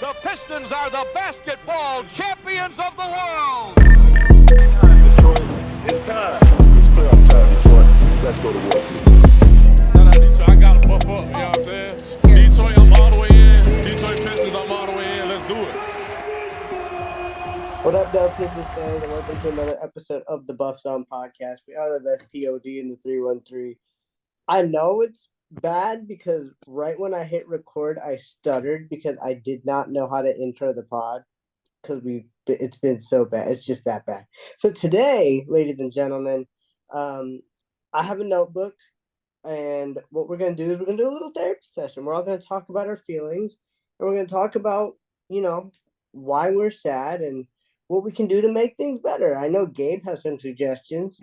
The Pistons are the basketball champions of the world. Detroit, it's time. It's playoff time, Detroit. Let's go to work. Shout out Detroit. I got to buff up, you know what I'm saying? Detroit, I'm all the way in. Detroit Pistons, I'm all the way in. Let's do it. What up, Dub Pistons fans, and welcome to another episode of the Buffs On Podcast. We are the best POD in the 313. I know it's bad because right when I hit record, I stuttered because I did not know how to intro the pod because it's been so bad. It's just that bad. So today, ladies and gentlemen, I have a notebook, and what we're going to do is we're going to do a little therapy session. We're all going to talk about our feelings, and we're going to talk about, why we're sad and what we can do to make things better. I know Gabe has some suggestions.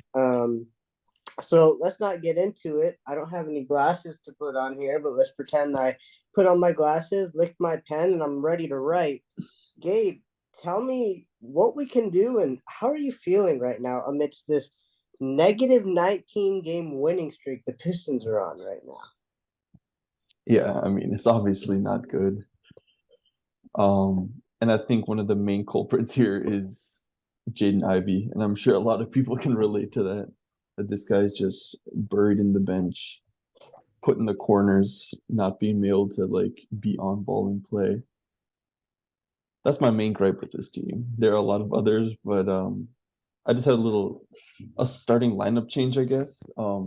So let's not get into it. I don't have any glasses to put on here, but let's pretend I put on my glasses, licked my pen, and I'm ready to write. Gabe, tell me what we can do and how are you feeling right now amidst this negative 19 game winning streak the Pistons are on right now? Yeah, I mean, it's obviously not good. And I think one of the main culprits here is Jaden Ivey, and I'm sure a lot of people can relate to that this guy's just buried in the bench, put in the corners, not being able to be on ball and play. That's my main gripe with this team. There are a lot of others, but I just had a starting lineup change, I guess, where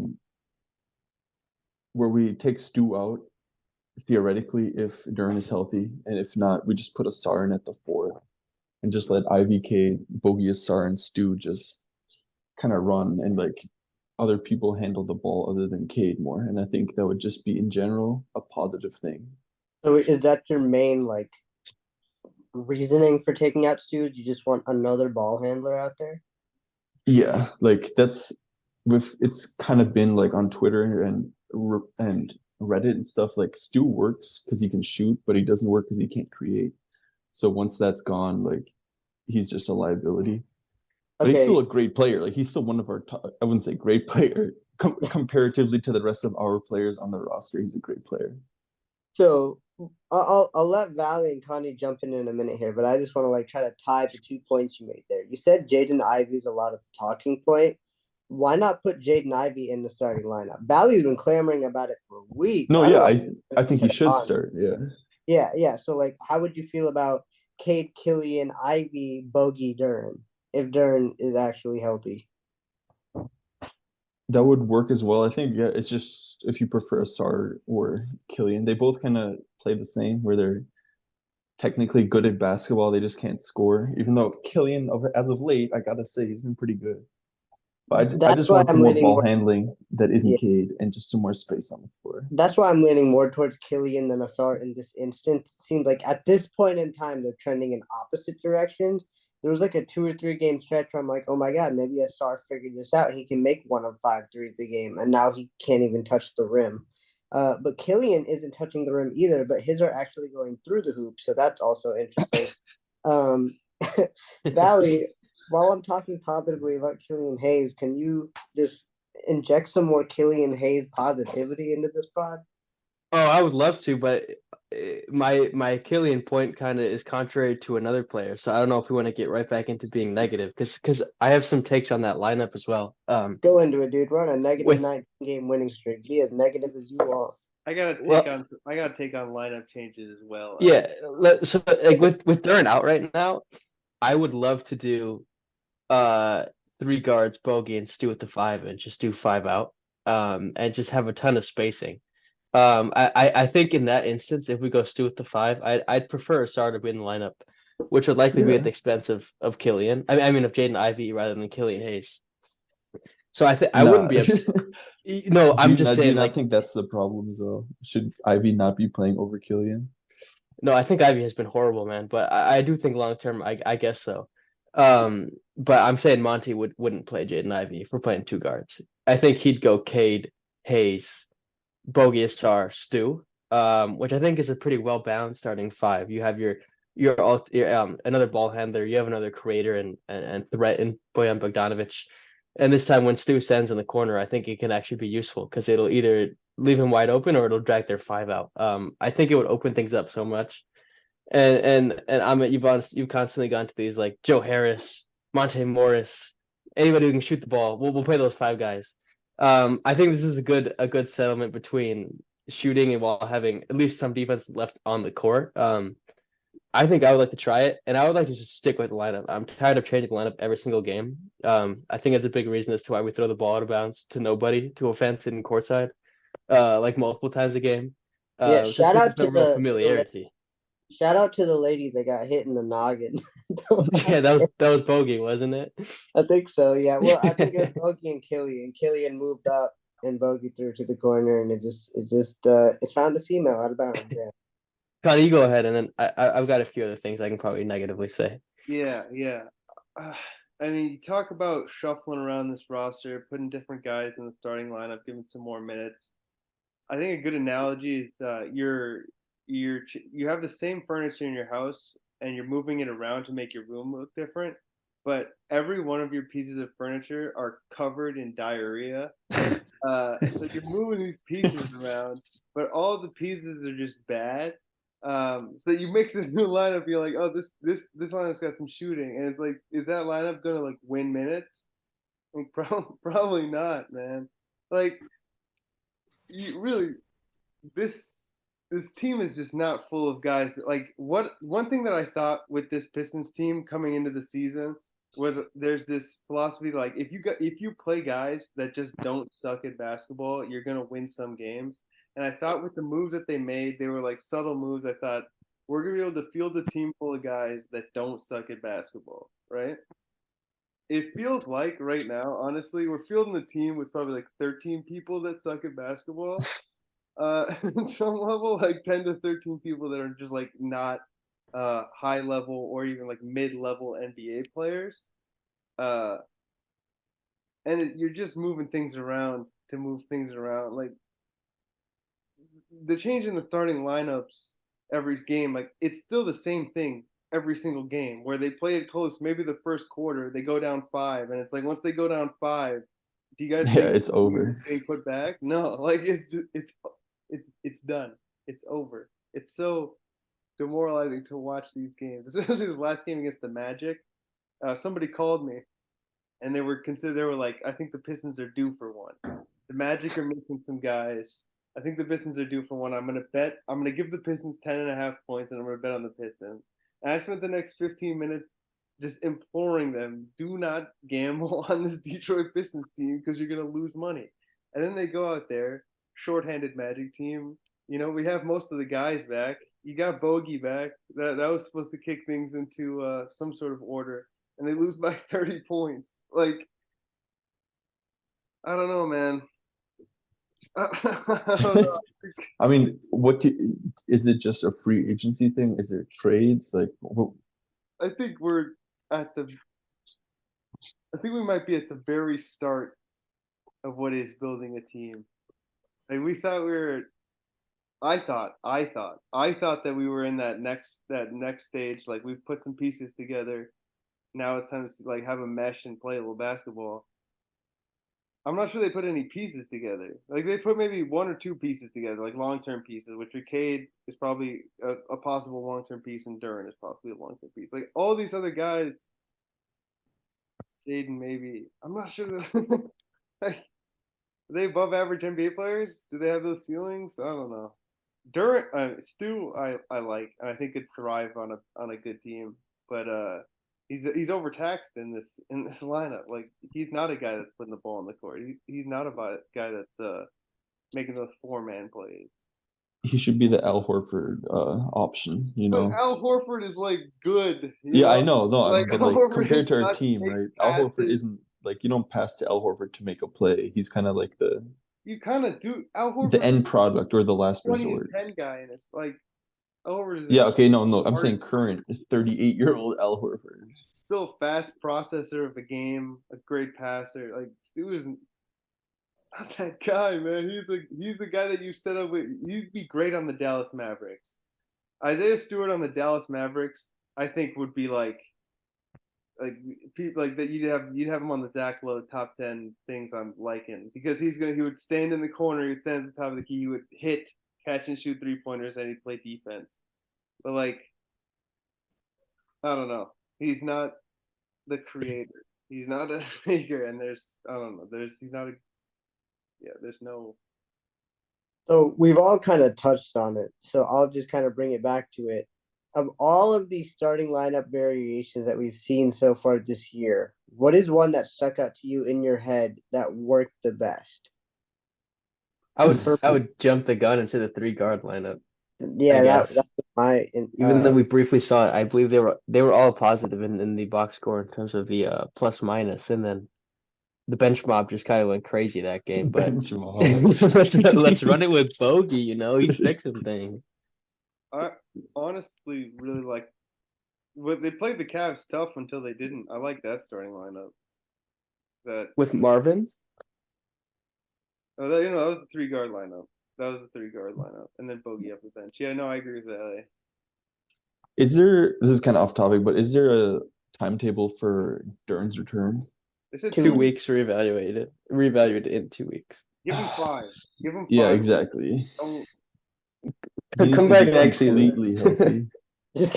we take Stu out theoretically if Duren is healthy, and if not, we just put a Sar in at the 4 and just let Ivy, Cade, Bogey, Sar, and Stu just kind of run and other people handle the ball other than Cade more. And I think that would just be in general a positive thing. So is that your main reasoning for taking out Stu? You just want another ball handler out there? Yeah, it's kind of been on Twitter and Reddit and stuff. Stu works because he can shoot, but he doesn't work because he can't create. So once that's gone, he's just a liability. But he's still a great player. He's still one of our top, I wouldn't say great player. Comparatively to the rest of our players on the roster, he's a great player. So I'll let Valley and Connie jump in a minute here, but I just want to try to tie the 2 points you made there. You said Jaden Ivey is a lot of the talking point. Why not put Jaden Ivey in the starting lineup? Valley's been clamoring about it for weeks. No, I think he should start. Yeah. So how would you feel about Cade, Killian, Ivey, Bogey, Duren if Duren is actually healthy? That would work as well. I think, it's just if you prefer Sar or Killian, they both kind of play the same, where they're technically good at basketball, they just can't score. Even though Killian, as of late, I gotta say, he's been pretty good. But I just want some more ball handling that isn't Cade and just some more space on the floor. That's why I'm leaning more towards Killian than Asar in this instance. It seems like at this point in time, they're trending in opposite directions. There was a 2 or 3 game stretch where I'm like, oh my God, maybe Asar figured this out. He can make 1 of 5 threes a game, and now he can't even touch the rim. But Killian isn't touching the rim either, but his are actually going through the hoop, so that's also interesting. Valley, while I'm talking positively about Killian Hayes, can you just inject some more Killian Hayes positivity into this pod? Oh, I would love to, but my Killian point kind of is contrary to another player, so I don't know if we want to get right back into being negative because I have some takes on that lineup as well. Go into it, dude. We're on a negative 19 game winning streak. Be as negative as you want. I gotta take on lineup changes as well. Yeah, so with Duren out right now, I would love to do 3 guards, Bogey and Stu at the 5 and just do 5 out, and just have a ton of spacing. I think in that instance, if we go Stu at the 5, I'd prefer Asar to be in the lineup, which would likely be at the expense of Killian. I mean of Jaden Ivey rather than Killian Hayes. So I wouldn't be upset. No, I'm just saying. I think that's the problem. So should Ivy not be playing over Killian? No, I think Ivy has been horrible, man. But I do think long term, I guess so. But I'm saying Monty wouldn't play Jaden Ivey if we're playing 2 guards. I think he'd go Cade, Hayes, Bogey, Asar, Stu, which I think is a pretty well balanced starting 5. You have your another ball handler, you have another creator and threat in Bojan Bogdanovic. And this time when Stu stands in the corner, I think it can actually be useful because it'll either leave him wide open or it'll drag their 5 out. I think it would open things up so much. And you've constantly gone to these like Joe Harris, Monte Morris, anybody who can shoot the ball. We'll play those 5 guys. I think this is a good settlement between shooting and while having at least some defense left on the court. I think I would like to try it, and I would like to just stick with the lineup. I'm tired of changing the lineup every single game. I think it's a big reason as to why we throw the ball out of bounds to nobody, to a fence in courtside, like multiple times a game. Yeah, Just because there's no real familiarity. shout out to the lady that got hit in the noggin. Yeah, that was Bogey, wasn't it? I think so. Yeah. Well, I think it was Bogey and Killian. Killian moved up and Bogey threw to the corner, and it found a female out of bounds. Yeah. Connie, you go ahead, and then I've got a few other things I can probably negatively say. Yeah. I mean, you talk about shuffling around this roster, putting different guys in the starting lineup, giving some more minutes. I think a good analogy is you have the same furniture in your house and you're moving it around to make your room look different, but every one of your pieces of furniture are covered in diarrhea. So you're moving these pieces around, but all the pieces are just bad. So you mix this new lineup, you're like, oh, this lineup's got some shooting, and it's like, is that lineup gonna like win minutes? Like, probably not, man. Like, you really, this team is just not full of guys. Like, one thing that I thought with this Pistons team coming into the season was there's this philosophy like if you play guys that just don't suck at basketball, you're gonna win some games. And I thought with the moves that they made, they were like subtle moves. I thought we're gonna be able to field a team full of guys that don't suck at basketball, right? It feels like right now, honestly, we're fielding the team with probably like 13 people that suck at basketball. At some level, like 10 to 13 people that are just like not high level or even like mid level NBA players. You're just moving things around to move things around. Like the change in the starting lineups every game, like it's still the same thing every single game where they play it close. Maybe the first quarter they go down 5, and it's like once they go down 5, do you guys think it's over. It's getting put back? No, like it's done. It's over. It's so demoralizing to watch these games, especially the last game against the Magic. Somebody called me, and they were like, I think the Pistons are due for one. The Magic are missing some guys. I think the Pistons are due for one. I'm gonna give the Pistons 10.5 points, and I'm gonna bet on the Pistons. And I spent the next 15 minutes just imploring them, do not gamble on this Detroit Pistons team because you're gonna lose money. And then they go out there, shorthanded Magic team. You know, we have most of the guys back. You got Bogey back. That was supposed to kick things into some sort of order, and they lose by 30 points. Like, I don't know, man. I don't know. I mean, is it just a free agency thing? Is there trades? Like, I think we might be at the very start of what is building a team. Like we thought we were. I thought that we were in that next stage. Like we've put some pieces together. Now it's time to like have a mesh and play a little basketball. I'm not sure they put any pieces together. Like they put maybe 1 or 2 pieces together, like long-term pieces, which Cade is probably a possible long-term piece, and Duran is possibly a long-term piece. Like all these other guys, Jaden maybe. I'm not sure. Like, are they above average NBA players? Do they have those ceilings? I don't know. Stu, I like, and I think could thrive on a good team, but he's overtaxed in this lineup. Like he's not a guy that's putting the ball on the court. He's not a guy that's making those 4-man plays. He should be the Al Horford option, you know. But Al Horford is like good. Yeah, I know, no, like, but like compared to our team, right? Al Horford isn't like you don't pass to Al Horford to make a play. He's kind of like you kind of do. Al Horford, the end product or the last 20 resort. 10 guy, and it's like Al Horford is. Yeah, okay, no, I'm saying current 38-year-old Al Horford. Still a fast processor of a game, a great passer. Like Stu isn't not that guy, man. He's the guy that you set up with. He'd be great on the Dallas Mavericks. Isaiah Stewart on the Dallas Mavericks, I think would be like people like that. You'd have him on the Zach Lowe top 10 things I'm liking because he would stand in the corner, he'd stand at the top of the key, he would hit, catch and shoot 3-pointers, and he'd play defense. But like I don't know. He's not the creator. He's not a maker, and I don't know. He's not a there's no. So we've all kind of touched on it. So I'll just kind of bring it back to it. Of all of these starting lineup variations that we've seen so far this year, what is one that stuck out to you in your head that worked the best? I would jump the gun and say the 3 guard lineup. Yeah, I that guess. was my Even though we briefly saw it, I believe they were all positive in the box score in terms of the plus minus, and then the bench mob just kind of went crazy that game. But Bench mob. let's run it with Bogey. He's fixing things. I honestly really like. But they played the Cavs tough until they didn't. I like that starting lineup. That With Marvin. that was the 3 guard lineup. That was the 3 guard lineup, and then Bogey off the bench. Yeah, no, I agree with that. This is kind of off topic, but is there a timetable for Duran's return? They said 2 weeks reevaluated in 2 weeks. Give him 5. Give him 5. Yeah, exactly. Don't- He needs Come to back be next season. completely healthy. just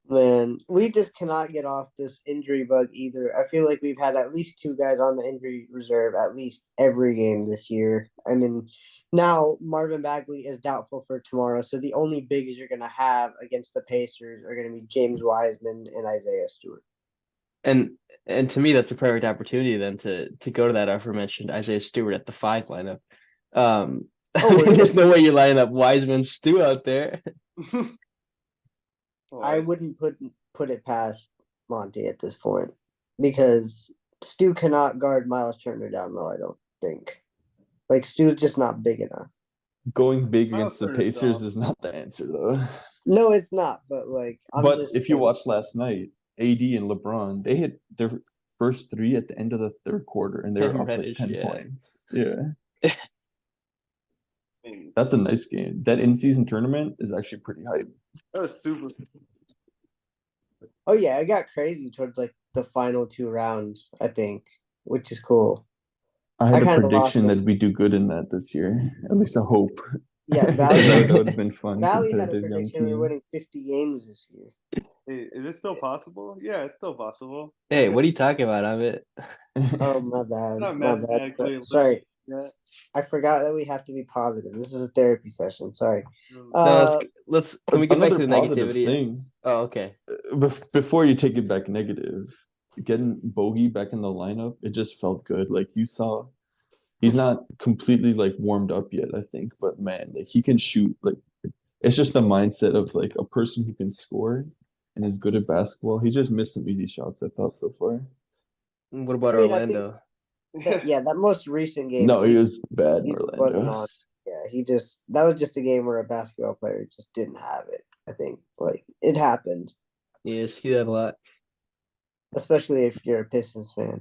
man, we just cannot get off this injury bug either. I feel like we've had at least 2 guys on the injury reserve at least every game this year. I mean, now Marvin Bagley is doubtful for tomorrow, so the only bigs you're gonna have against the Pacers are gonna be James Wiseman and Isaiah Stewart. And to me, that's a perfect opportunity then to go to that aforementioned Isaiah Stewart at the 5 lineup. There's no way you're lining up Wiseman Stu out there. I wouldn't put it past Monty at this point because Stu cannot guard Miles Turner down low. I don't think. Like Stu's just not big enough. Going big against the Turner's Pacers off. is not the answer, though. No, it's not. But like, But if you watched last night, AD and LeBron, they hit their first 3 at the end of the third quarter, and they were up like 10 points. Yeah. That's a nice game. That in-season tournament is actually pretty hype. That was super. Oh yeah, it got crazy towards like the final 2 rounds, I think, which is cool. I had a kinda prediction lost that we do good in that this year. At least I hope. Yeah, that would have been fun. Valley had a competitive young prediction we were team. winning 50 games this year. Hey, is it still possible? Yeah, it's still possible. Hey, what are you talking about, Amit? Oh my bad. Not My bad. mathematically Sorry. Yeah. I forgot that we have to be positive. This is a therapy session. Sorry. No, let's can we get back to the Another positive negativity? thing. Oh, okay. Before you take it back negative, getting Bogey back in the lineup, it just felt good. Like you saw, he's not completely like warmed up yet, I think, but man, like he can shoot. Like it's just the mindset of like a person who can score and is good at basketball. He's just missed some easy shots, I thought, so far. What about I mean, Orlando? that most recent game. No, he was bad in he Orlando. wasn't on. Yeah, that was just a game where a basketball player just didn't have it. I think like it happens. Yeah, you see that a lot. Especially if you're a Pistons fan.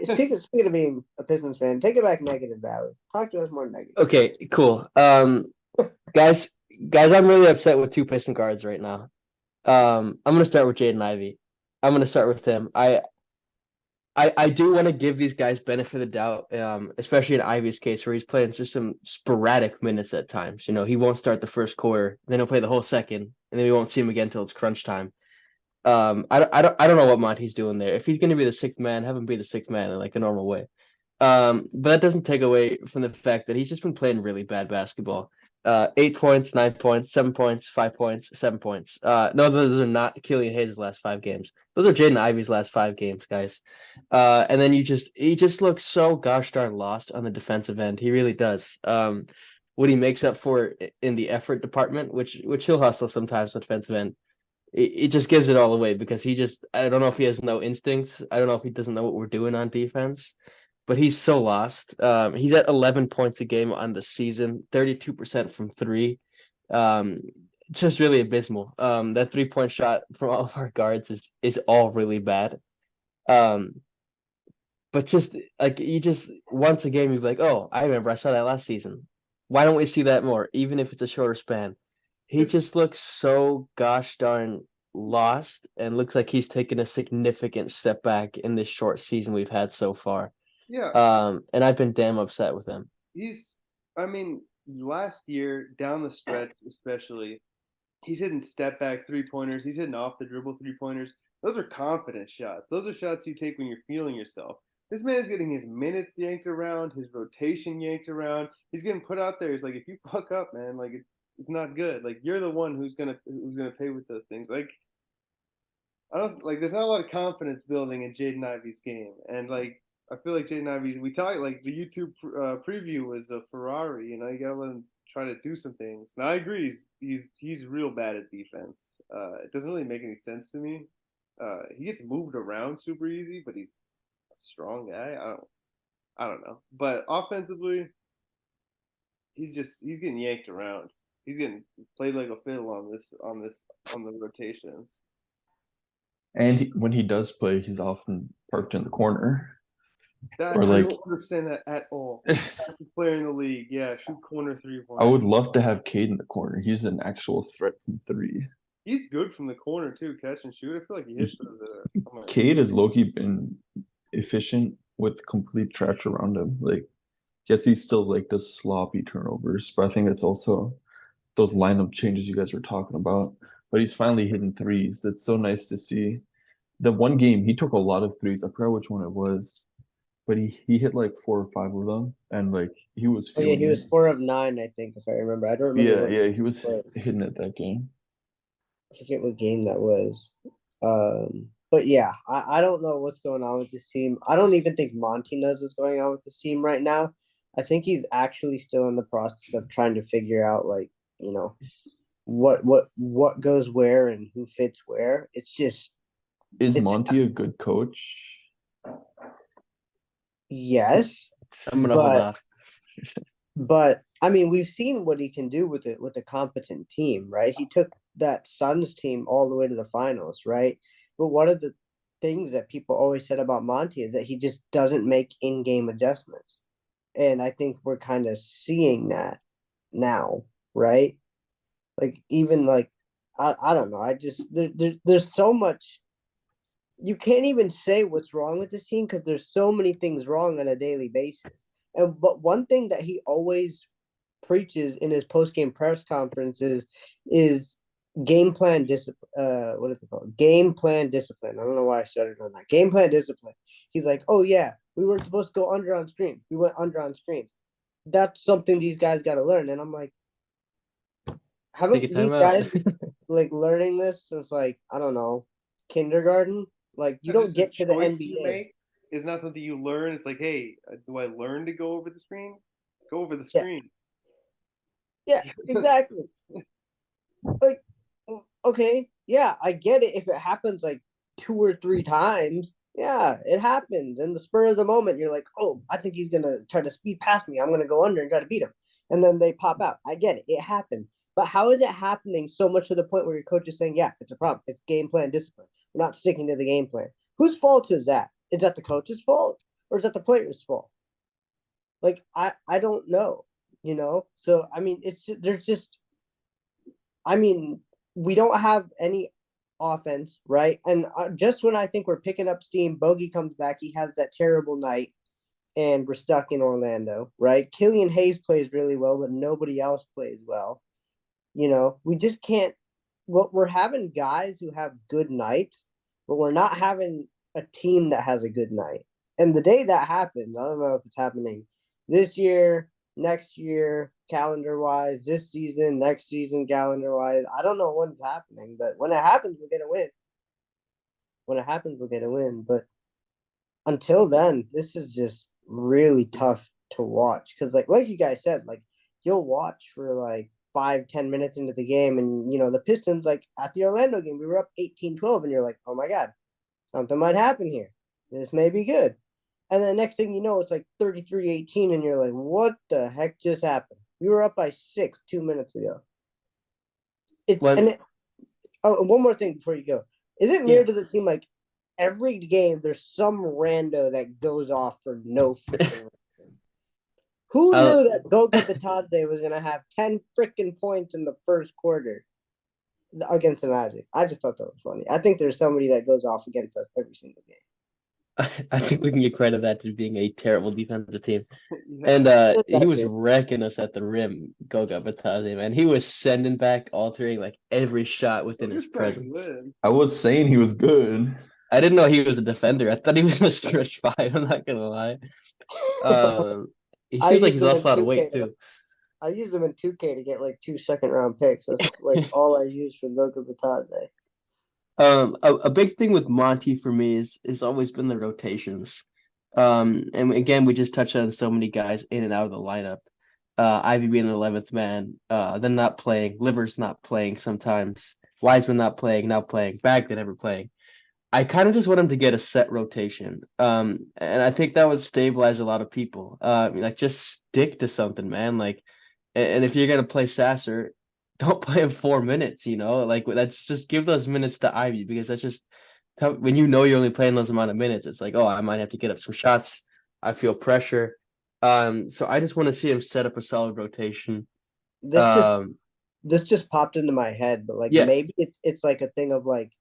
Speaking of being a Pistons fan, take it back negative, Valley. Talk to us more negative. Okay, cool. Guys, I'm really upset with 2 Piston guards right now. I'm gonna start with Jaden Ivey. I'm gonna start with him. I do want to give these guys benefit of the doubt, especially in Ivy's case where he's playing just some sporadic minutes at times. He won't start the first quarter, then he'll play the whole second, and then we won't see him again until it's crunch time. I don't know what Monty's doing there. If he's going to be the 6th man, have him be the 6th man in like a normal way. But that doesn't take away from the fact that he's just been playing really bad basketball. 8 points, 9 points, 7 points, 5 points, 7 points. No, those are not Killian Hayes' last 5 games. Those are Jaden Ivey's last 5 games, guys. And then he just looks so gosh darn lost on the defensive end. He really does. What he makes up for in the effort department, which he'll hustle sometimes on defensive end, it just gives it all away because I don't know if he has no instincts. I don't know if he doesn't know what we're doing on defense. But he's so lost. He's at 11 points a game on the season, 32% from 3. Just really abysmal. That 3-point shot from all of our guards is all really bad. But just like once a game, you'd be like, oh, I remember I saw that last season. Why don't we see that more, even if it's a shorter span? He just looks so gosh darn lost and looks like he's taken a significant step back in this short season we've had so far. Yeah. And I've been damn upset with him. I mean, last year down the stretch, especially, He's hitting step back 3-pointers. He's hitting off the dribble 3-pointers. Those are confidence shots. Those are shots you take when you're feeling yourself. This man is getting his minutes yanked around, his rotation yanked around. He's getting put out there. He's like, if you fuck up, man, like it's not good. Like you're the one who's gonna pay with those things. Like I don't like. There's not a lot of confidence building in Jaden Ivey's game, and like I feel like Jaden Ivey. We talked like the YouTube preview was a Ferrari. You know, you gotta let him try to do some things. Now I agree. He's real bad at defense. It doesn't really make any sense to me. He gets moved around super easy, but he's a strong guy. I don't know. But offensively, he's getting yanked around. He's getting played like a fiddle on the rotations. And when he does play, he's often parked in the corner. I don't understand that at all. Fastest player in the league. Yeah, shoot corner 3-point. I would love to have Cade in the corner. He's an actual threat from 3. He's good from the corner too, catch and shoot. I feel like he hits the. Cade has low-key been efficient with complete trash around him. Like, yes, he's still like the sloppy turnovers, but I think it's also those lineup changes you guys were talking about. But he's finally hitting threes. It's so nice to see. The one game he took a lot of threes. I forgot which one it was, but he hit like 4 or 5 of them, and like he was. Oh yeah, he was 4 of 9, I think, if I remember. I don't remember. Yeah, he was hitting it that game. I forget what game that was. But yeah, I don't know what's going on with this team. I don't even think Monty knows what's going on with this team right now. I think he's actually still in the process of trying to figure out, like, you know, what goes where and who fits where. It's just. Is Monty a good coach? Yes. I'm gonna hold off. But I mean, we've seen what he can do with a competent team, right? He took that Suns team all the way to the finals, right? But one of the things that people always said about Monty is that he just doesn't make in-game adjustments. And I think we're kind of seeing that now, right? Like even like I don't know. I just there's so much. You can't even say what's wrong with this team because there's so many things wrong on a daily basis. But one thing that he always preaches in his post-game press conferences is game plan discipline. What is it called? Game plan discipline. I don't know why I started on that. Game plan discipline. He's like, oh yeah, we weren't supposed to go under on screens. We went under on screens. That's something these guys got to learn. And I'm like, haven't these guys like learning this since like I don't know kindergarten? Like you don't get to the NBA. It's not something you learn. It's like, hey, do I learn to go over the screen? Go over the screen. Yeah, exactly. Like, okay, yeah, I get it if it happens like 2 or 3 times. Yeah, it happens. In the spur of the moment, you're like, oh, I think he's going to try to speed past me. I'm going to go under and try to beat him. And then they pop out. I get it. It happens. But how is it happening so much to the point where your coach is saying, yeah, it's a problem. It's game plan discipline. We're not sticking to the game plan. Whose fault is that? Is that the coach's fault or is that the player's fault? Like, I don't know, you know? So, I mean, we don't have any offense, right? And just when I think we're picking up steam, Bogey comes back. He has that terrible night and we're stuck in Orlando, right? Killian Hayes plays really well, but nobody else plays well. You know, we just can't. Well, we're having guys who have good nights, but we're not having a team that has a good night. And the day that happens, I don't know if it's happening this year, next year, calendar-wise, this season, next season, calendar-wise. I don't know when it's happening, but when it happens, we're going to win. When it happens, we're going to win. But until then, this is just really tough to watch. Because, like you guys said, like, you'll watch for, like, 5-10 minutes into the game, and, you know, the Pistons, like, at the Orlando game, we were up 18-12, and you're like, oh, my God, something might happen here. This may be good. And then next thing you know, it's like 33-18, and you're like, what the heck just happened? We were up by 6 2 minutes ago. One more thing before you go. Is it weird to the team, like, every game there's some rando that goes off for no freaking reason? Who knew that Goga Bitadze was going to have 10 freaking points in the first quarter against the Magic? I just thought that was funny. I think there's somebody that goes off against us every single game. I think we can get credit that to being a terrible defensive team. Yeah. And Good he was record. wrecking us at the rim, Goga Batadze, man. He was sending back, altering like every shot within his Joker's kinda presence. good. I was saying he was good. I didn't know he was a defender. I thought he was a stretch five. I'm not gonna lie. He I seems like used he's them lost in a lot of 2K. weight too. I used them in 2K to get like 2 second-round picks. That's like all I used for Goga Batadze. A big thing with Monty for me is always been the rotations. And again, we just touched on so many guys in and out of the lineup. Ivy being the 11th man, then not playing, Livers not playing sometimes, Wiseman not playing, now playing, Bagley never playing. I kind of just want him to get a set rotation. And I think that would stabilize a lot of people. Like just stick to something, man. Like, and if you're gonna play Sasser, don't play him 4 minutes. Like that's just give those minutes to Ivy because that's just tough. When you know you're only playing those amount of minutes, it's like, oh, I might have to get up some shots. I feel pressure. So I just want to see him set up a solid rotation. This just Um, this just popped into my head, but like yeah, maybe it's like a thing of like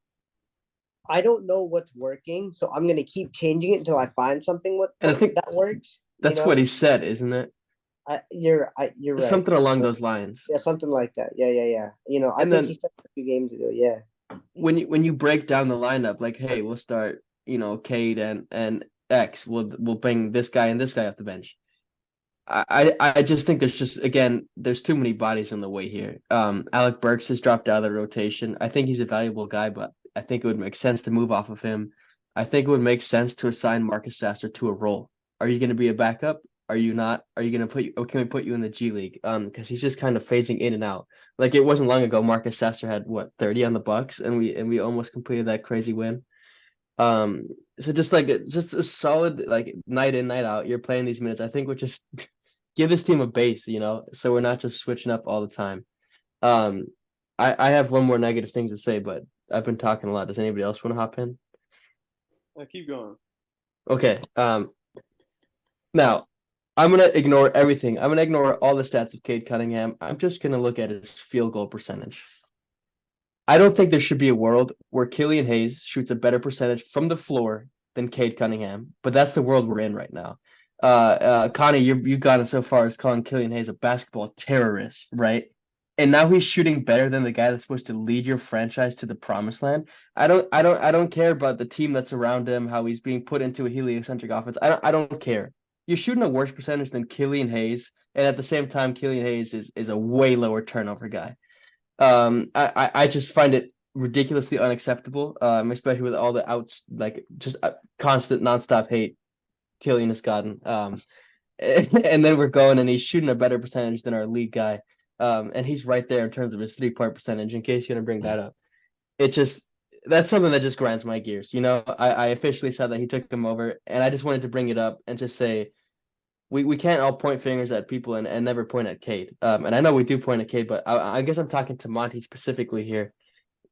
I don't know what's working, so I'm gonna keep changing it until I find something and I think that works. that's what he said, isn't it? You're right. Something along those lines. Yeah, something like that. Yeah. I And think he then said a few games ago. Yeah. when you break down the lineup, like, hey, we'll start, Cade and X. We'll bring this guy and this guy off the bench. I just think there's too many bodies in the way here. Alec Burks has dropped out of the rotation. I think he's a valuable guy, but I think it would make sense to move off of him. I think it would make sense to assign Marcus Sasser to a role. Are you going to be a backup? Are you not? Are you going to can we put you in the G League? Because he's just kind of phasing in and out. Like it wasn't long ago, Marcus Sasser had what 30 on the Bucks, and we almost completed that crazy win. Um, so just a solid like night in, night out. You're playing these minutes. I think we just give this team a base, so we're not just switching up all the time. Um, I have one more negative thing to say, but I've been talking a lot. Does anybody else want to hop in? Keep going. Okay. Now I'm gonna ignore everything. I'm gonna ignore all the stats of Cade Cunningham. I'm just gonna look at his field goal percentage. I don't think there should be a world where Killian Hayes shoots a better percentage from the floor than Cade Cunningham, but that's the world we're in right now. Connie, you've gotten so far as calling Killian Hayes a basketball terrorist, right? And now he's shooting better than the guy that's supposed to lead your franchise to the promised land. I don't care about the team that's around him, how he's being put into a heliocentric offense. I don't care. You're shooting a worse percentage than Killian Hayes, and at the same time, Killian Hayes is a way lower turnover guy. I just find it ridiculously unacceptable, especially with all the outs, like just constant nonstop hate Killian has gotten. And then we're going and he's shooting a better percentage than our league guy. And he's right there in terms of his 3-point percentage, in case you're going to bring that up. That's something that just grinds my gears. I officially said that he took him over, and I just wanted to bring it up and just say, we can't all point fingers at people and never point at Cade. And I know we do point at Cade, but I guess I'm talking to Monty specifically here.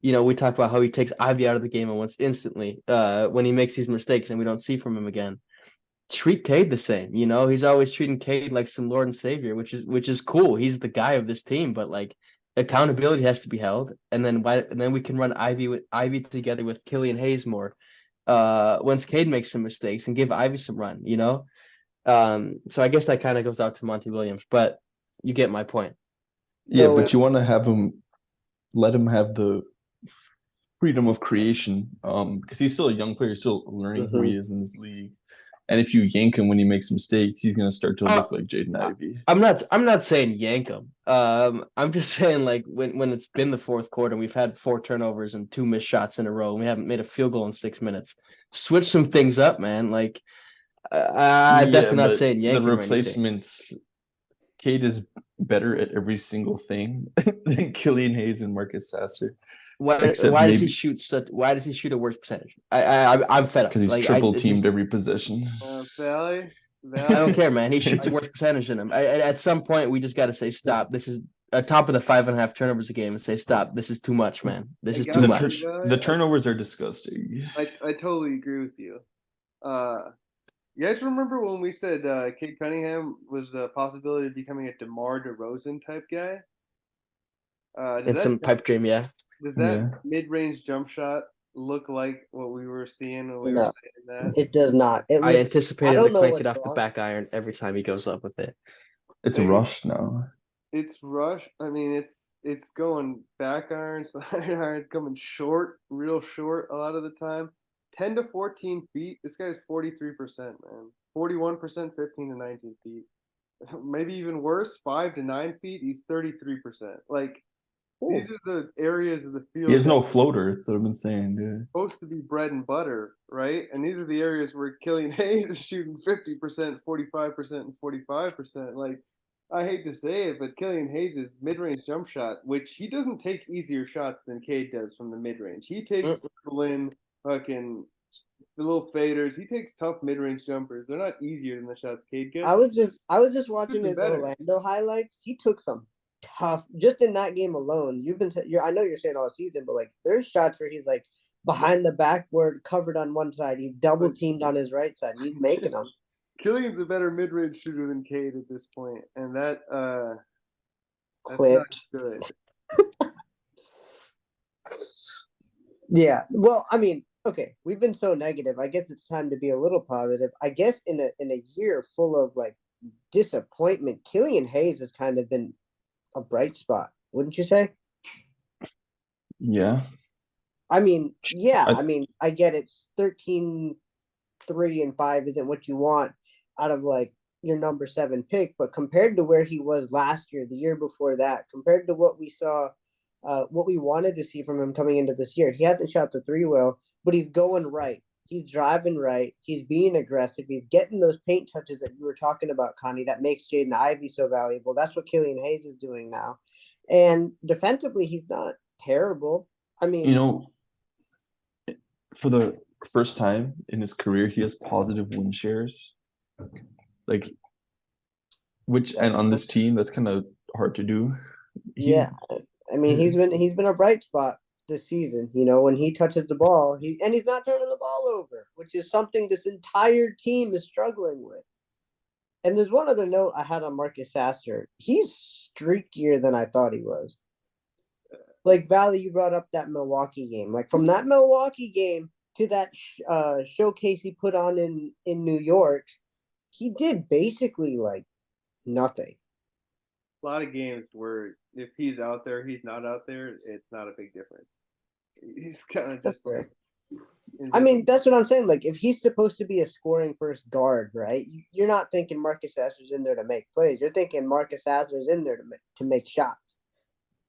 We talk about how he takes Ivy out of the game almost instantly when he makes these mistakes and we don't see from him again. Treat Cade the same. He's always treating Cade like some Lord and Savior, which is cool. He's the guy of this team, but like accountability has to be held. And then we can run Ivy together with Killian Hayes more. Once Cade makes some mistakes and give Ivy some run. So I guess that kind of goes out to Monty Williams, but you get my point. Yeah, So- but you want to let him have the freedom of creation, because he's still a young player, still learning who he is in this league. And if you yank him when he makes mistakes, he's gonna start to look like Jaden Ivey. I'm not saying yank him. I'm just saying like when it's been the fourth quarter and we've had 4 turnovers and 2 missed shots in a row, and we haven't made a field goal in 6 minutes. Switch some things up, man. Like I'm definitely not saying yank the him replacements. Cade is better at every single thing than Killian Hayes and Marcus Sasser. Why does he shoot a worse percentage? I'm fed up Because he's like, triple teamed every possession. Valley. I don't care, man. He shoots a worse percentage than him. At some point, we just got to say stop. This is a top of the 5.5 turnovers a game, and say stop. This is too much, man. This is too much. The turnovers are disgusting. I totally agree with you. You guys remember when we said Cade Cunningham was the possibility of becoming a DeMar DeRozan type guy? In some pipe dream, yeah. Does that mid-range jump shot look like what we were seeing when we No. were saying that? It does not. It I looks, anticipate I him to don't know clank what's it off the wrong. back iron every time he goes up with it. It's Hey. rushed now. It's rush. I mean, it's going back iron, side iron, coming short, real short a lot of the time. 10 to 14 feet. This guy's 43%, man. 41%, 15 to 19 feet. Maybe even worse, 5 to 9 feet. He's 33%. Like, these are the areas of the field He has no that floater. That's what I've been saying, dude. supposed to be bread and butter, right? And these are the areas where Killian Hayes is shooting 50%, 45%, and 45%. Like, I hate to say it, but Killian Hayes' mid-range jump shot, which he doesn't take easier shots than Cade does from the mid-range. He takes in fucking the little faders. He takes tough mid-range jumpers. They're not easier than the shots Cade gets. I was just watching Shoots his better. Orlando highlights. He took some tough just in that game alone. I know you're saying all season, but like there's shots where he's like behind the backboard, covered on one side. He's double teamed on his right side. He's making them. Killian's a better mid-range shooter than Cade at this point, and that's not Clipped. good. Yeah. Well, I mean, okay, we've been so negative. I guess it's time to be a little positive. I guess in a year full of like disappointment, Killian Hayes has kind of been a bright spot, wouldn't you say? Yeah. I mean, yeah. I mean, I get it's 13, 3, and 5 isn't what you want out of like your number 7 pick, but compared to where he was last year, the year before that, compared to what we saw, what we wanted to see from him coming into this year, he hasn't shot the 3 well, but he's going right. He's driving right. He's being aggressive. He's getting those paint touches that you were talking about, Connie, that makes Jaden Ivey so valuable. That's what Killian Hayes is doing now. And defensively, he's not terrible. I mean, You know, for the first time in his career, he has positive win shares. Like, and on this team, that's kind of hard to do. Yeah. I mean, he's been a bright spot this season. You know, when he touches the ball, he's not turning the ball over, which is something this entire team is struggling with. And there's one other note I had on Marcus Sasser. He's streakier than I thought he was. Like, Valley, you brought up that Milwaukee game. Like, from that Milwaukee game to that showcase he put on in New York, he did basically, like, nothing. A lot of games where if he's out there, he's not out there, it's not a big difference. He's kind of just like. I mean, that's what I'm saying. Like, if he's supposed to be a scoring first guard, right? You're not thinking Marcus Sasser's in there to make plays. You're thinking Marcus Sasser's in there to make shots.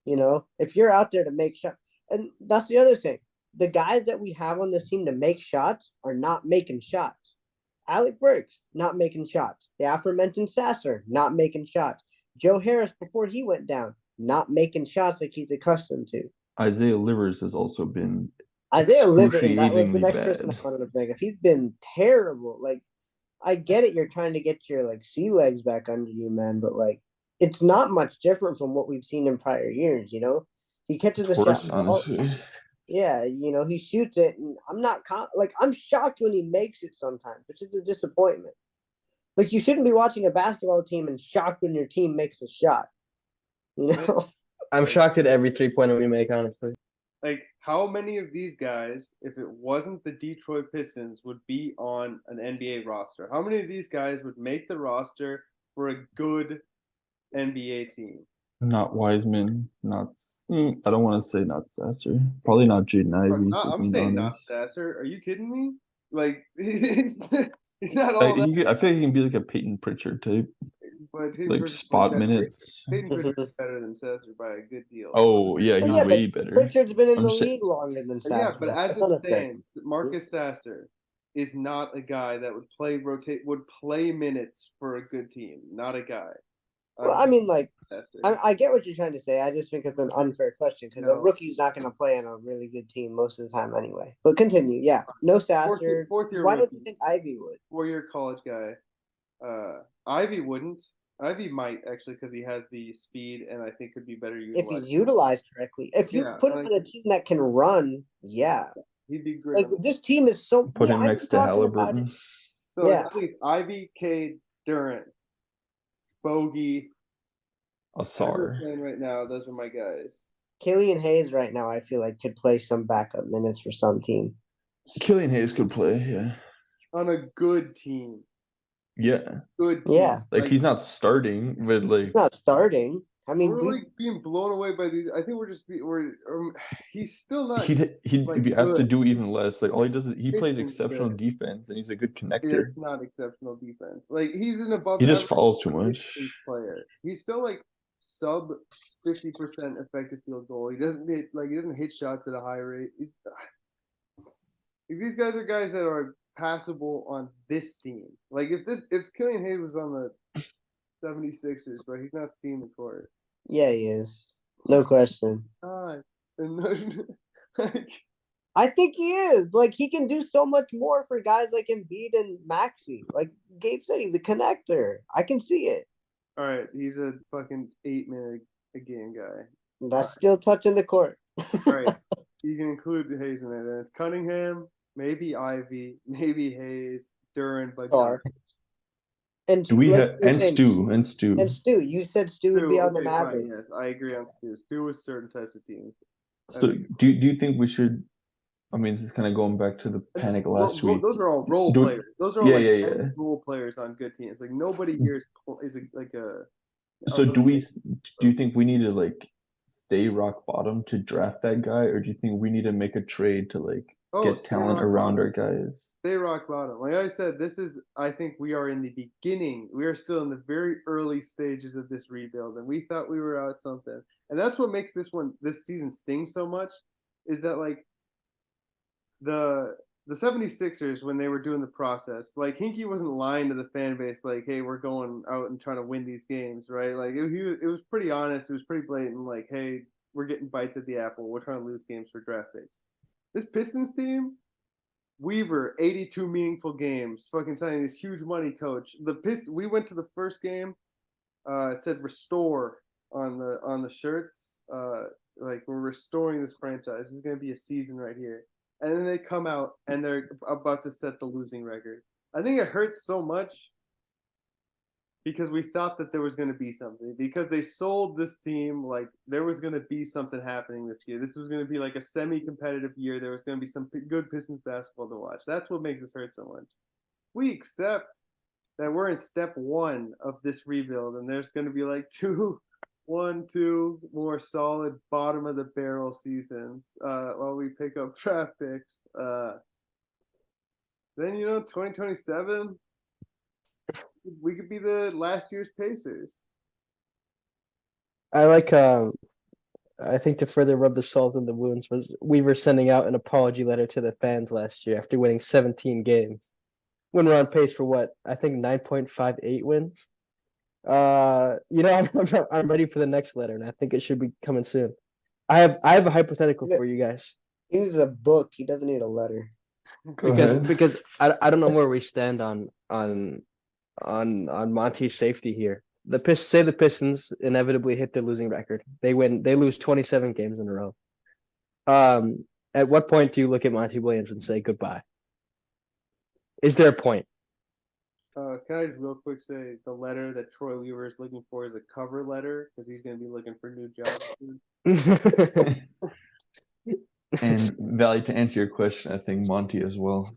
You know, if you're out there to make shots, and that's the other thing. The guys that we have on this team to make shots are not making shots. Alec Burks, not making shots. The aforementioned Sasser, not making shots. Joe Harris, before he went down, not making shots like he's accustomed to. Isaiah Livers has also been Isaiah Livers, that was the excruciatingly next bad. person I wanted to bring up. He's been terrible. Like, I get it, you're trying to get your like sea legs back under you, man, but like it's not much different from what we've seen in prior years, you know? He catches a Worse, shot. honestly. Yeah, you know, he shoots it, and I'm shocked when he makes it sometimes, which is a disappointment. Like, you shouldn't be watching a basketball team and shocked when your team makes a shot. You know? I'm shocked at every 3-pointer we make, honestly. Like, how many of these guys, if it wasn't the Detroit Pistons, would be on an NBA roster? How many of these guys would make the roster for a good NBA team? Not Wiseman, not. I don't want to say not Sasser. Probably not Jaden Ivey. I'm saying not Sasser. Are you kidding me? Like, he's not all that. I feel like he can be like a Peyton Pritchard type. But Like spot minutes. Peyton Pritchard's better than Sasser by a good deal. Oh yeah, he's way better. Pritchard's been in the league longer than Sasser. Yeah, but as it stands, Marcus Sasser is not a guy that would play minutes for a good team. Not a guy. Well, I mean, like, I get what you're trying to say. I just think it's an unfair question because a rookie's not going to play on a really good team most of the time anyway. But continue. Yeah, no Sasser. Fourth year Why rookie. don't you think Ivy would? 4-year college guy. Ivy wouldn't. Ivy might actually because he has the speed and I think could be better utilized. If he's utilized correctly. If you put him in a team that can run, yeah. He'd be great. Like, this team is so. Put him next to Halliburton. So I think Ivy, Cade, Durant, Bogey, Asar. playing right now. Those are my guys. Killian Hayes right now, I feel like could play some backup minutes for some team. Killian Hayes could play, yeah. On a good team. Yeah. Good team. Yeah. Like he's not starting, but like He's not starting. I mean, we're like being blown away by these. I think he's still not. he'd be asked to do even less. Like all he does is he plays Pistons exceptional good. defense and he's a good connector. It's not exceptional defense. Like he's an above. He just fouls too much. Player. He's still like sub 50% effective field goal. He doesn't hit shots at a high rate. These guys are guys that are passable on this team. Like if Killian Hayes was on the 76ers, bro, he's not seeing the court. Yeah, he is. No question. Like, I think he is. Like he can do so much more for guys like Embiid and Maxey. Like Gabe said, he's a connector. I can see it. All right, he's a fucking 8-minute a game guy. That's still touching the court. All right, you can include Hayes in there. Then it's Cunningham, maybe Ivy, maybe Hayes, Duran, but and do we like have Stu. You said Stu would be on the Mavericks. Yes, I agree on Stu. Stu with certain types of teams. So do you think we should? I mean, this is kind of going back to the panic last week. Those are all role players. Those are all role players on good teams. Like nobody here is like a. So do you think we need to like stay rock bottom to draft that guy, or do you think we need to make a trade to like get talent around our guys? Stay rock bottom. Like I said, I think we are in the beginning. We are still in the very early stages of this rebuild, and we thought we were out something. And that's what makes this season sting so much, is that like the 76ers, when they were doing the process, like Hinkie wasn't lying to the fan base like, hey, we're going out and trying to win these games, right? Like it was pretty honest. It was pretty blatant. Like, hey, we're getting bites at the apple. We're trying to lose games for draft picks. This Pistons team, Weaver, 82 meaningful games, fucking signing this huge money coach. We went to the first game. It said restore on the shirts. Like we're restoring this franchise. This is gonna be a season right here. And then they come out and they're about to set the losing record. I think it hurts so much because we thought that there was going to be something, because they sold this team like there was going to be something happening this year. This was going to be like a semi-competitive year. There was going to be some good Pistons basketball to watch. That's what makes this hurt so much. We accept that we're in step one of this rebuild, and there's going to be like two more solid bottom of the barrel seasons while we pick up draft picks. Then 2027, we could be the last year's Pacers. I like I think to further rub the salt in the wounds was Weaver sending out an apology letter to the fans last year after winning 17 games. When we're on pace for what? I think 9.58 wins. I'm ready for the next letter, and I think it should be coming soon. I have a hypothetical for you guys. He needs a book. He doesn't need a letter. Because I don't know where we stand on Monty's safety here. The Pistons inevitably hit their losing record. They lose 27 games in a row. At what point do you look at Monty Williams and say goodbye? Is there a point? Can I just real quick say the letter that Troy Weaver is looking for is a cover letter because he's going to be looking for new jobs soon. And Valley, to answer your question, I think Monty as well.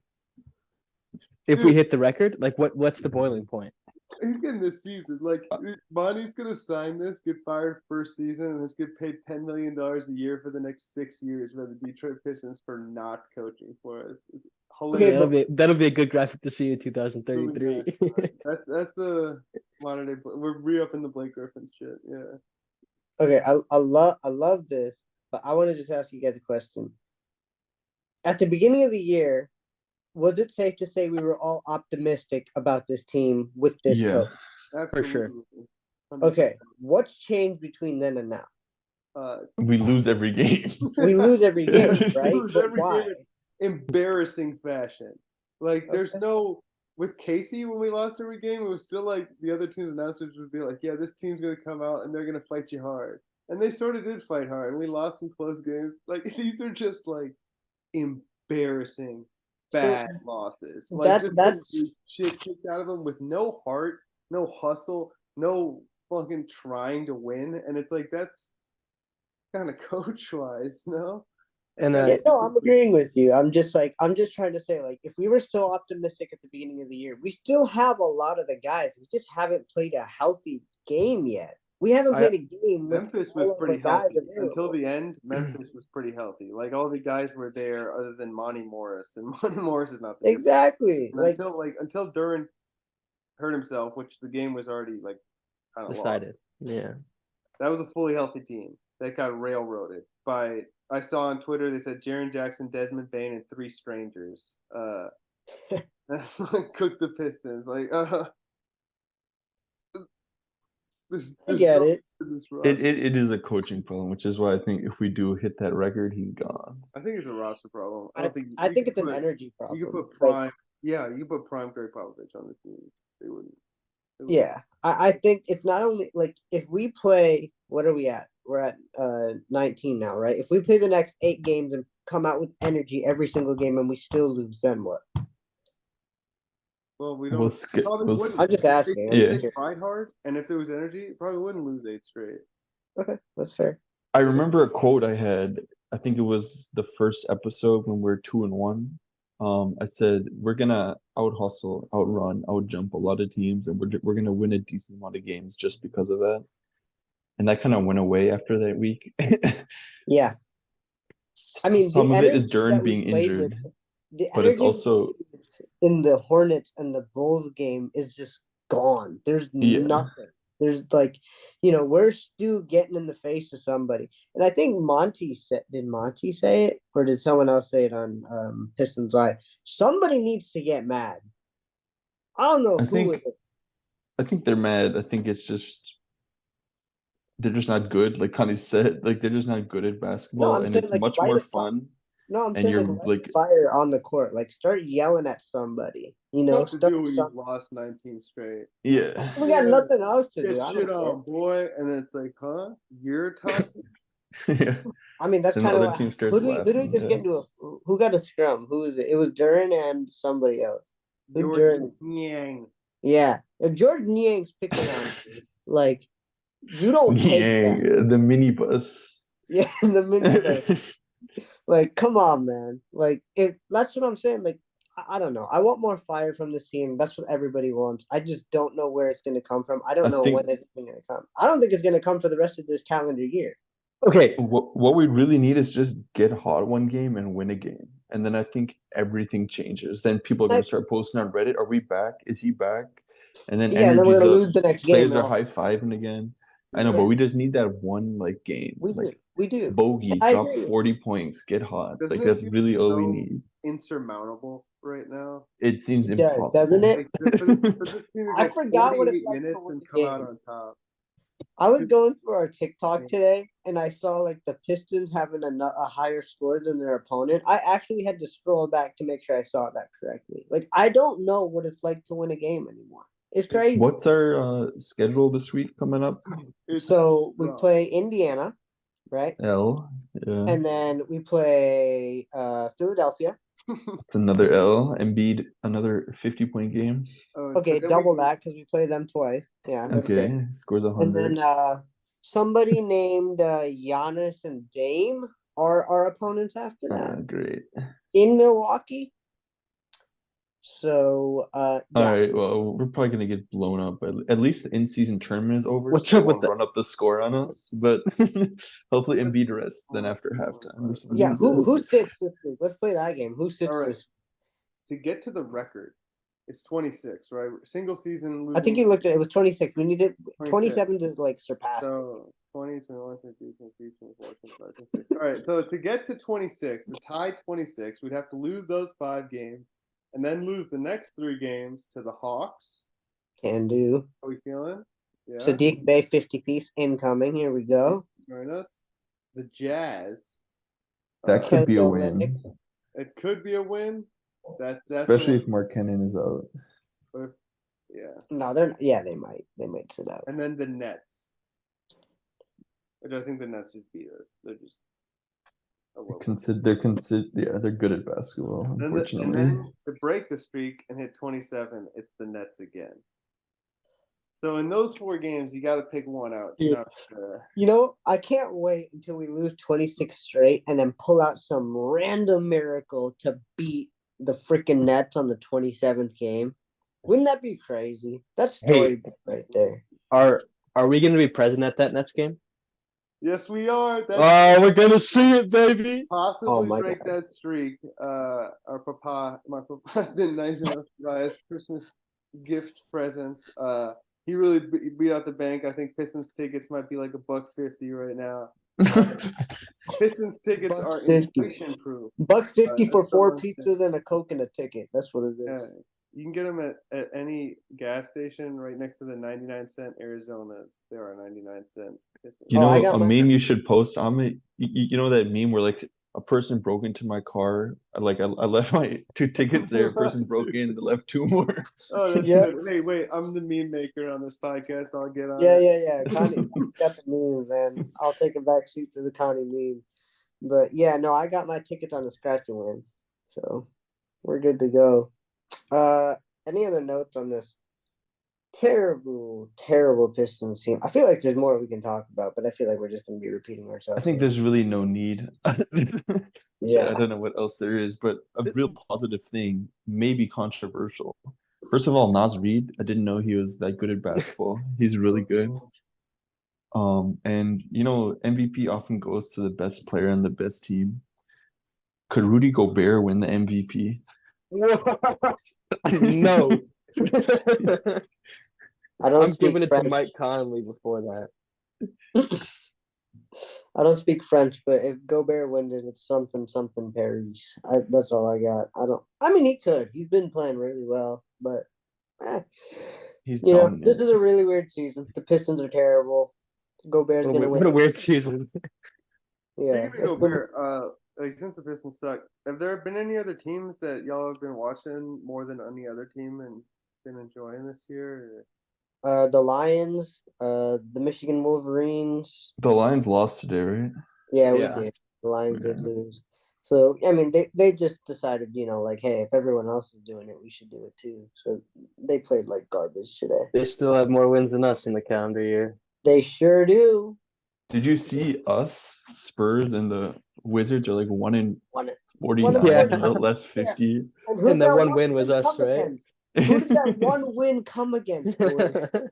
If we hit the record, like what's the boiling point? He's getting this season. Like Monty's gonna sign this, get fired first season, and just get paid $10 million a year for the next 6 years by the Detroit Pistons for not coaching for us. It's hilarious. Okay, that'll be a good graphic to see in 2033. That's the modern day. We're re-upping the Blake Griffin shit. Yeah. Okay, I love this, but I want to just ask you guys a question. At the beginning of the year, was it safe to say we were all optimistic about this team with this coach? Absolutely. For sure. 100%. Okay, what's changed between then and now? We lose every game. We lose every game, right? But why? Embarrassing fashion. Like there's no with Casey when we lost every game, it was still like the other team's announcers would be like, yeah, this team's gonna come out and they're gonna fight you hard. And they sort of did fight hard, and we lost some close games. Like these are just like embarrassing bad losses. Like that's shit kicked out of them with no heart, no hustle, no fucking trying to win. And it's like kind of coach-wise, no? And Yeah, no, I'm agreeing with you. I'm just trying to say, like, if we were so optimistic at the beginning of the year, we still have a lot of the guys. We just haven't played a healthy game yet. We haven't played a game with Memphis all was of pretty our guys healthy until available. the end. Memphis was pretty healthy. Like all the guys were there, other than Monty Morris, and Monty Morris is not the difference. Exactly. And until Duran hurt himself, which the game was already like kind of decided. Yeah. That was a fully healthy team that got railroaded by. I saw on Twitter they said Jaren Jackson, Desmond Bane, and 3 strangers. Cooked the Pistons. Like, I get it. It is a coaching problem, which is why I think if we do hit that record, he's gone. I think it's a roster problem. I think it's an energy problem. You could put Prime. You could put Prime Greg Popovich on this team. They wouldn't. Yeah, I think it's not only like if we play. What are we at? We're at 19 now, right? If we play the next 8 games and come out with energy every single game and we still lose, then what? Well, we don't. I'm just asking. They tried hard, and if there was energy, probably wouldn't lose 8 straight. Okay, that's fair. I remember a quote I had. I think it was the first episode when we're 2-1. I said we're gonna out hustle, outrun, out jump a lot of teams, and we're gonna win a decent amount of games just because of that. And that kind of went away after that week. Yeah, I mean, some of it is Duran being injured, but it's also in the Hornets and the Bulls game is just gone. There's nothing. There's like, we're still getting in the face of somebody. And I think did Monty say it? Or did someone else say it on Pistons Live? Somebody needs to get mad. I don't know who it is. I think they're mad. I think it's just they're just not good. Like Connie said, like they're just not good at basketball, and it's much more fun. No, I'm saying like fire on the court. Like start yelling at somebody. Lost 19 straight. Yeah. We got nothing else to do. Get shit on, boy. And then it's like, huh? You're talking? Yeah. I mean, that's kind of other team starts who did we just get into who got a scrum? Who is it? It was Duran and somebody else. Jordan Yang. Yeah. If Jordan Yang's picking on you, like you don't take that. The minibus. Yeah, the minibus. Like, come on, man. Like, if that's what I'm saying. Like, I don't know. I want more fire from this team. That's what everybody wants. I just don't know where it's going to come from. I don't know when it's going to come. I don't think it's going to come for the rest of this calendar year. Okay. What we really need is just get hot one game and win a game. And then I think everything changes. Then people are going to start posting on Reddit. Are we back? Is he back? And then and then we're going to lose the next game. Players are high-fiving again. I know, but we just need that one game. We do. Bogey, drop 40 points, get hot. That's really all we need. Insurmountable right now. It seems impossible, doesn't it? For this team, I forgot what it's like minutes and come out on top. I was going through our TikTok today, and I saw like the Pistons having a higher score than their opponent. I actually had to scroll back to make sure I saw that correctly. Like, I don't know what it's like to win a game anymore. It's crazy. What's our schedule this week coming up? So we play Indiana, right? L. Yeah. And then we play Philadelphia. It's another L. Embiid, another 50-point game. Okay, double that because we play them twice. Yeah. Okay, great. Scores 100. And then somebody named Giannis and Dame are our opponents after that. Great. In Milwaukee. So, all right. Well, we're probably gonna get blown up. But at least the in-season tournament is over. What's up with that? Run up the score on us, but hopefully Embiid rests then after halftime. Yeah. Who sits this week? Let's play that game. Who sits this? To get to the record, it's 26, right? Single season. Losing. I think you looked at it. It was 26. We needed 27 to like surpass. So 20, 21, 22, 23, 24, 25, 26. All right. So to get to 26, to tie 26, we'd have to lose those 5 games. And then lose the next 3 games to the Hawks. Can do. How we feeling? Yeah. Sadiq Bey 50-piece incoming. Here we go. Join us. The Jazz. That could be a win. It could be a win. That's especially if Mark Cannon is out. Yeah. No, they're they might sit out. And then the Nets. I think the Nets just beat us. They're just. They're good at basketball, unfortunately. And then to break the streak and hit 27, it's the Nets again. So in those 4 games, you got to pick one out. Dude. I can't wait until we lose 26 straight and then pull out some random miracle to beat the freaking Nets on the 27th game. Wouldn't that be crazy? That's storybook right there. Are we going to be present at that Nets game? Yes, we are. We're going to see it, baby. Possibly break that streak. My papa's been nice enough to buy us Christmas gift presents. He really beat out the bank. I think Pistons tickets might be like $1.50 right now. Pistons tickets are inflation proof. $1.50 for 4 pizzas and a Coke and a ticket. That's what it is. Yeah. You can get them at any gas station right next to the 99-cent Arizonas. There are 99-cent Pistons. You know, a meme you should post on me. You know that meme where like a person broke into my car. Like I left my 2 tickets there. A person broke in, left 2 more. Oh, that's good. Hey, wait, I'm the meme maker on this podcast. I'll get on. Yeah. Connie got the meme, man. I'll take a back seat to the Connie meme. But yeah, no, I got my tickets on the scratch and win, so we're good to go. Any other notes on this terrible Pistons team? I feel like there's more we can talk about, but I feel like we're just going to be repeating ourselves. I think there's really no need. Yeah, I don't know what else there is, but a real positive thing, maybe controversial. First of all, Naz Reid, I didn't know he was that good at basketball. He's really good. And MVP often goes to the best player and the best team. Could Rudy Gobert win the MVP? No. I'm giving it French. to Mike Conley before that. I don't speak French, but if Gobert wins it, it's something Paris. That's all I got. He could. He's been playing really well, but he's dominant. This is a really weird season. The Pistons are terrible. Gobert's gonna win. What a weird season. Yeah. Gobert, since the Pistons suck, have there been any other teams that y'all have been watching more than any other team and been enjoying this year? The Lions, the Michigan Wolverines. The Lions lost today, right? Yeah, we did. The Lions did lose. So, they just decided, hey, if everyone else is doing it, we should do it too. So they played like garbage today. They still have more wins than us in the calendar year. They sure do. Did you see us, Spurs, and the Wizards are like 1-49 and the less 50? Yeah. And the one win was us, right? Who did that one win come against? The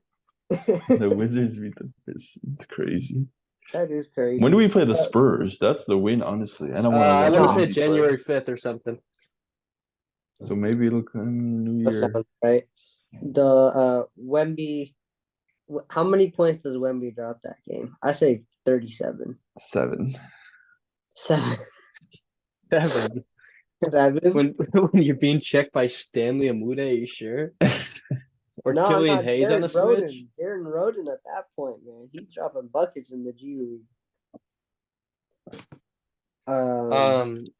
Wizards beat the Pistons. It's crazy. That is crazy. When do we play the Spurs? That's the win, honestly. I don't want to. I want to say January 5th or something. So maybe it'll come New Year. That sounds right. The Wemby. How many points does Wemby drop that game? I say 37. 7. 7. When you're being checked by Stanley Amude, are you sure? Or Killian Hayes on the switch? Darren Roden at that point, man. He's dropping buckets in the G League. I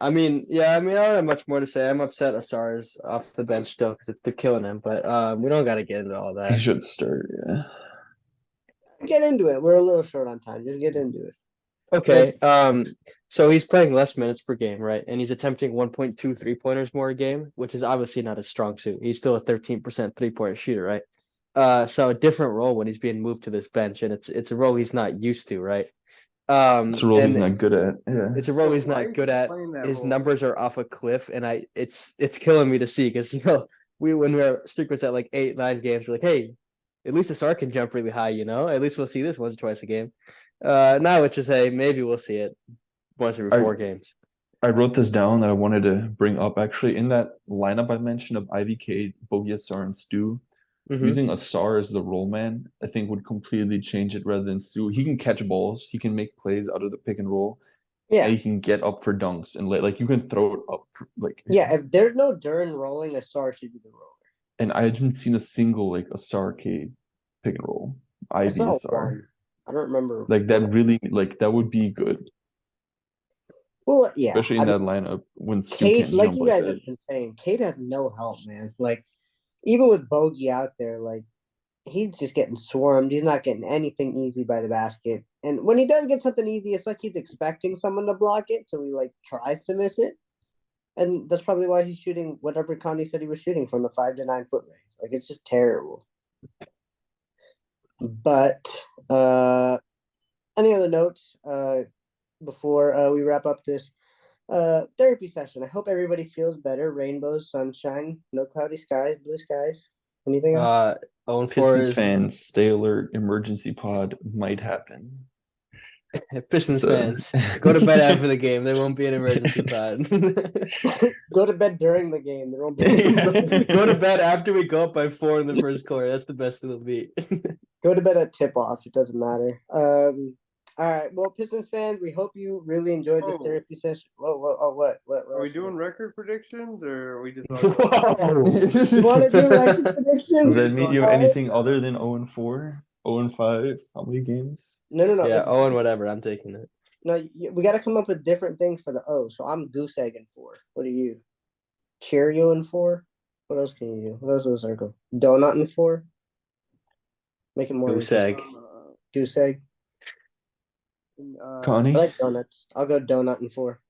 don't have much more to say. I'm upset Asar's off the bench still because they're killing him, but we don't got to get into all that. He should start, yeah. Get into it. We're a little short on time. Just get into it. Okay. So he's playing less minutes per game, right? And he's attempting 1.2 3-pointers more a game, which is obviously not his strong suit. He's still a 13% 3-point shooter, right? So a different role when he's being moved to this bench, and it's a role he's not used to, right? It's a role he's not good at. Yeah. It's a role he's not good at. His numbers are off a cliff, and it's killing me to see because when our streak was at like 8-9 games, we're like, hey, at least Asar can jump really high, At least we'll see this once or twice a game. Now it's just maybe we'll see it once every 4 games. I wrote this down that I wanted to bring up actually in that lineup I mentioned of Ivy, Cade, Bogey, Asar, and Stu. Mm-hmm. Using Asar as the roll man, I think would completely change it rather than Stu. He can catch balls, he can make plays out of the pick and roll. Yeah, and he can get up for dunks and you can throw it up if there's no Duran rolling, Asar should be the roller. And I haven't seen a single Asar Cade pick and roll. Ivy Asar. I don't remember. That really that would be good. Well, yeah. Especially in that lineup when Stu Cade, can't like jump you guys have been saying, Cade has no help, man. Even with Bogey out there, he's just getting swarmed. He's not getting anything easy by the basket. And when he does get something easy, it's like he's expecting someone to block it, so he tries to miss it. And that's probably why he's shooting whatever Connie said he was shooting from the 5 to 9 foot range. It's just terrible. But any other notes before we wrap up this therapy session? I hope everybody feels better. Rainbows, sunshine, no cloudy skies, blue skies. Anything else? 0-4 Pistons is fans, stay alert. Emergency pod might happen. Pistons So- fans. Go to bed after the game. There won't be an emergency pod. Go to bed during the game. There won't be any emergency. Go to bed after we go up by 4 in the first quarter. That's the best it'll be. Go to bed at tip off. It doesn't matter. All right. Well, Pistons fans, we hope you really enjoyed this Oh. therapy session. Whoa. Oh, what? Are we doing record predictions or are we just? Whoa. You want to do record Does predictions? that mean you have All right. anything other than 0-4? 0-5? How many games? No. Yeah, If- Owen, whatever. I'm taking it. No, we got to come up with different things for the O. So I'm goose egg and 4. What are you? Cheerio and 4. What else can you do? What else is a circle? Donut and 4. Make it more Goose interesting. egg. Goose egg. I Connie? like donuts. I'll go donut and 4.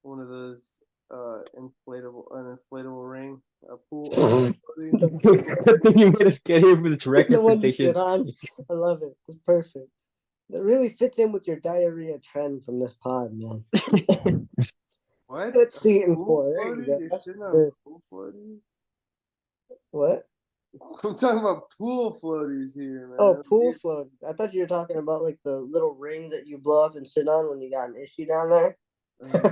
One of those an inflatable ring, a pool. Good thing you made us get here for this The record one you prediction. shit on. I love it. It's perfect. It really fits in with your diarrhea trend from this pod, man. What? Let's see it in Pool 4. There you floaties? go. You're That's sitting on good. pool floaties? What? I'm talking about pool floaties here, man. Oh, pool float. I thought you were talking about like the little ring that you blow up and sit on when you got an issue down there. Uh,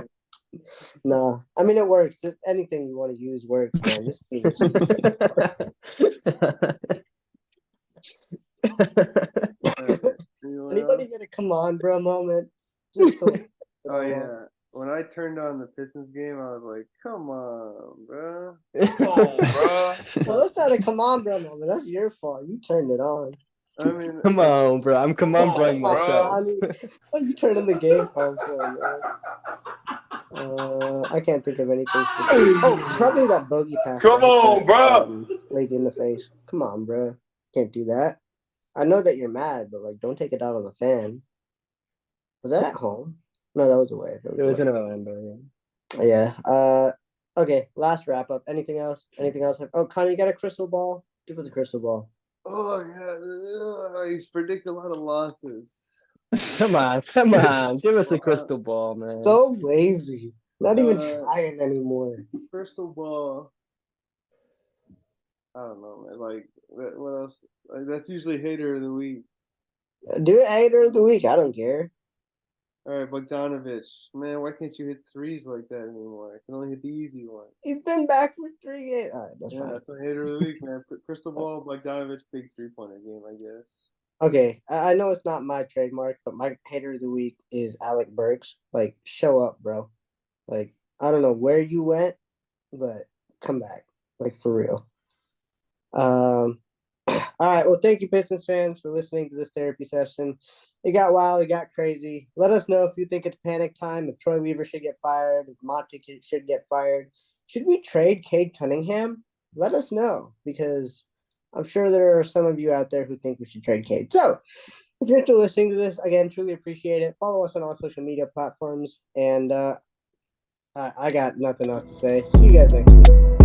Nah, I mean it works. Just anything you want to use works, man. This thing is- anyone Anybody else? get a come on, bro moment? Just to, Oh yeah. When I turned on the Pistons game, I was like, "Come on, bro." Well, that's not a come on, bro moment. That's your fault. You turned it on. I mean, Come on, bro. I'm come on, bro, Come on, myself. Ronnie. What you turning the game on for, man? I can't think of anything specific. Oh, probably that bogey pass. Come on, bro. Lady in the face. Come on, bro. Can't do that. I know that you're mad, but like, don't take it out on the fan. Was that at home? No, that was away. It was in Orlando, Yeah. Okay. Last wrap up. Anything else? Anything else? Oh, Connie, you got a crystal ball? Give us a crystal ball. oh yeah, I predict a lot of losses. yeah. Come on. Give us a crystal ball, man. So lazy. Not even Uh, trying anymore. Crystal ball. I don't know, man. Like, what else? Like, that's usually hater of the week. Do it hater of the week. I don't care. All right, Bogdanovich. Man, why can't you hit threes like that anymore? I can only hit the easy one. He's been back for 3 games. All right, that's Yeah, fine. that's a hater of the week, man. Crystal ball, Bogdanovich, big 3-pointer game, I guess. Okay, I know it's not my trademark, but my hater of the week is Alec Burks. Like, show up, bro. Like, I don't know where you went, but come back. Like, for real. All right. Well, thank you, Pistons fans, for listening to this therapy session. It got wild. It got crazy. Let us know if you think it's panic time, if Troy Weaver should get fired, if Monty should get fired. Should we trade Cade Cunningham? Let us know, because I'm sure there are some of you out there who think we should trade Cade. So, if you're still listening to this, again, truly appreciate it. Follow us on all social media platforms, and I got nothing else to say. See you guys next week.